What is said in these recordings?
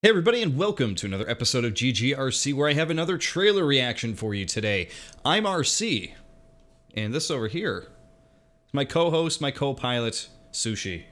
Hey everybody, and welcome to another episode of GGRC, where I have another trailer reaction for you today. I'm ArrrCee, and this over here is my co-host, my co-pilot, Sushi,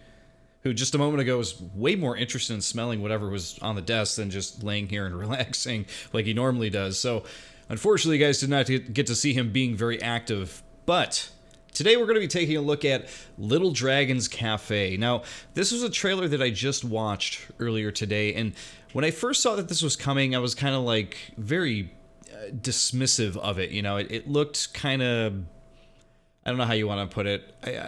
who just a moment ago was way more interested in smelling whatever was on the desk than just laying here and relaxing like he normally does. So, unfortunately, you guys did not get to see him being very active, but today we're going to be taking a look at Little Dragon's Cafe. Now, this was a trailer that I just watched earlier today, and when I first saw that this was coming, I was kind of like very dismissive of it. You know, it looked kind of, I don't know how you want to put it.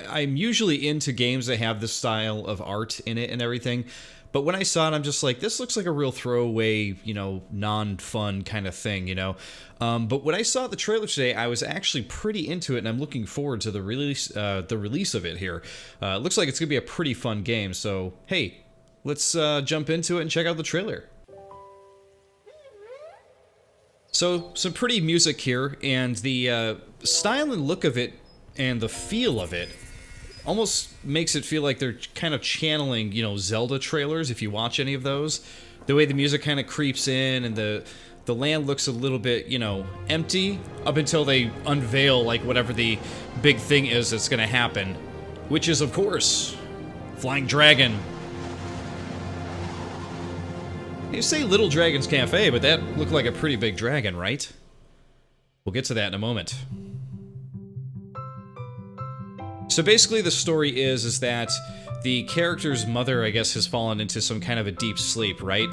I'm usually into games that have this style of art in it and everything, but when I saw it, I'm just like, this looks like a real throwaway, you know, non-fun kind of thing, you know. But when I saw the trailer today, I was actually pretty into it, and I'm looking forward to the release of it here. It looks like it's gonna be a pretty fun game. So hey, let's jump into it and check out the trailer. So some pretty music here, and the style and look of it and the feel of it almost makes it feel like they're kind of channeling, you know, Zelda trailers, if you watch any of those. The way the music kind of creeps in, and the land looks a little bit, you know, empty up until they unveil, like, whatever the big thing is that's gonna happen. Which is, of course, Flying Dragon. You say Little Dragon's Cafe, but that looked like a pretty big dragon, right? We'll get to that in a moment. So basically the story is that the character's mother, I guess, has fallen into some kind of a deep sleep, right?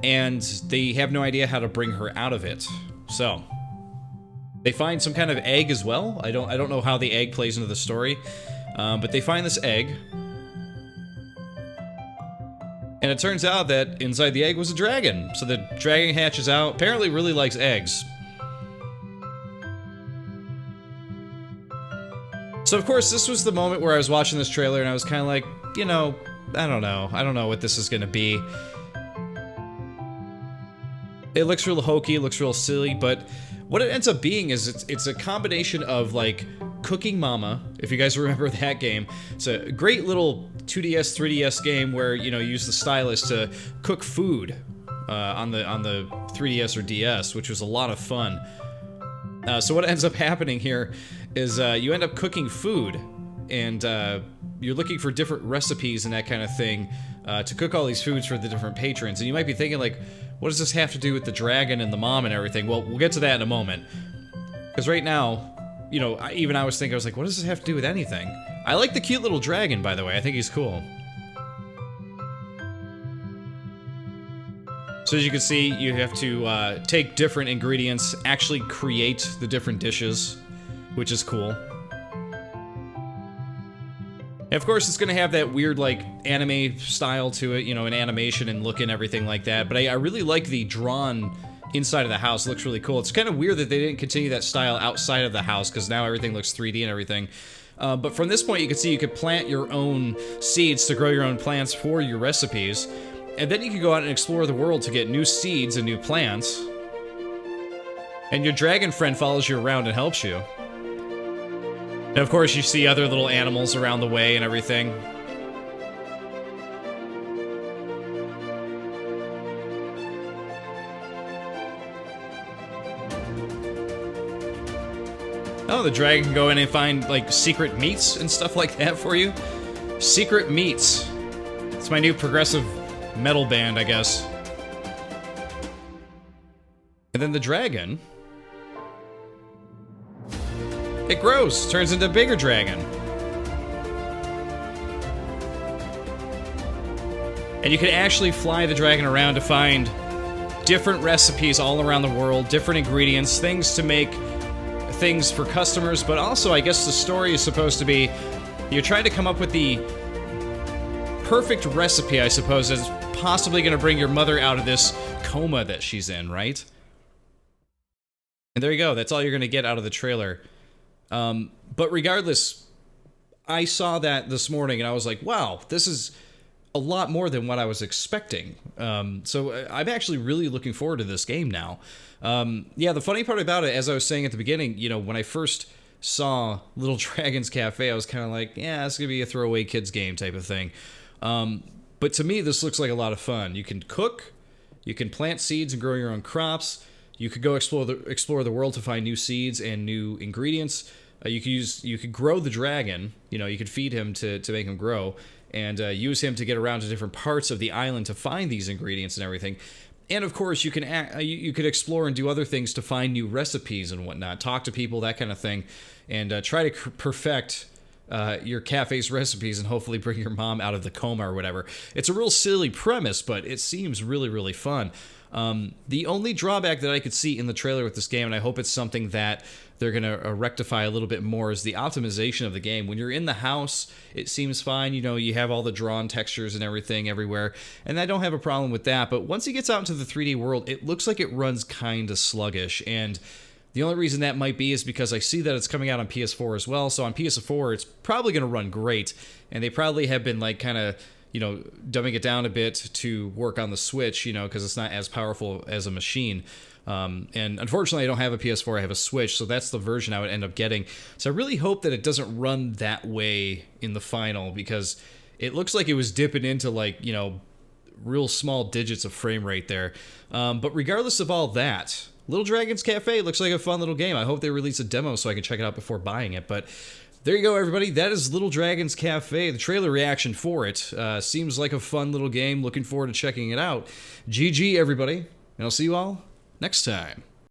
And they have no idea how to bring her out of it. So they find some kind of egg as well. I don't know how the egg plays into the story, but they find this egg, and it turns out that inside the egg was a dragon. So the dragon hatches out. Apparently, really likes eggs. So of course, this was the moment where I was watching this trailer and I was kind of like, you know, I don't know what this is gonna be. It looks real hokey, it looks real silly, but what it ends up being is it's a combination of, like, Cooking Mama, if you guys remember that game. It's a great little 2DS, 3DS game where, you know, you use the stylus to cook food on the 3DS or DS, which was a lot of fun. So what ends up happening here is you end up cooking food, and you're looking for different recipes and that kind of thing to cook all these foods for the different patrons. And you might be thinking, like, what does this have to do with the dragon and the mom and everything? Well, we'll get to that in a moment. Because right now, you know, I was thinking, I was like, what does this have to do with anything? I like the cute little dragon, by the way. I think he's cool. So as you can see, you have to take different ingredients, actually create the different dishes, which is cool. And of course, it's gonna have that weird, like, anime style to it, you know, an animation and look and everything like that. But I really like the drawn inside of the house. It looks really cool. It's kind of weird that they didn't continue that style outside of the house, because now everything looks 3D and everything. But from this point, you can see you could plant your own seeds to grow your own plants for your recipes. And then you can go out and explore the world to get new seeds and new plants. And your dragon friend follows you around and helps you. And of course, you see other little animals around the way and everything. Oh, the dragon can go in and find, like, secret meats and stuff like that for you. Secret Meats. It's my new progressive metal band, I guess. And then the dragon, it grows, turns into a bigger dragon. And you can actually fly the dragon around to find different recipes all around the world, different ingredients, things to make things for customers, but also, I guess the story is supposed to be, you're trying to come up with the perfect recipe, I suppose, that's possibly going to bring your mother out of this coma that she's in, right? And there you go, that's all you're going to get out of the trailer. But regardless, I saw that this morning and I was like, wow, this is a lot more than what I was expecting. So I'm actually really looking forward to this game now. Yeah, the funny part about it, as I was saying at the beginning, you know, when I first saw Little Dragon's Cafe, I was kind of like, yeah, it's gonna be a throwaway kids game type of thing. But to me, this looks like a lot of fun. You can cook, You can plant seeds and grow your own crops. You could go explore the world to find new seeds and new ingredients. You could grow the dragon. You could feed him to make him grow, and use him to get around to different parts of the island to find these ingredients and everything. And of course, you could explore and do other things to find new recipes and whatnot. Talk to people, that kind of thing, and try to perfect your cafe's recipes and hopefully bring your mom out of the coma or whatever. It's a real silly premise, but it seems really, really fun. The only drawback that I could see in the trailer with this game, and I hope it's something that they're going to rectify a little bit more, is the optimization of the game. When you're in the house, it seems fine. You have all the drawn textures and everything everywhere, and I don't have a problem with that. But once it gets out into the 3D world, it looks like it runs kind of sluggish, and the only reason that might be is because I see that it's coming out on PS4 as well. So on PS4, it's probably going to run great, and they probably have been like kind of dumbing it down a bit to work on the Switch, because it's not as powerful as a machine. And unfortunately, I don't have a PS4, I have a Switch, so that's the version I would end up getting. So I really hope that it doesn't run that way in the final, because it looks like it was dipping into real small digits of frame rate there. But regardless of all that, Little Dragon's Cafe looks like a fun little game. I hope they release a demo so I can check it out before buying it. But there you go, everybody. That is Little Dragon's Cafe. The trailer reaction for it seems like a fun little game. Looking forward to checking it out. GG, everybody. And I'll see you all next time.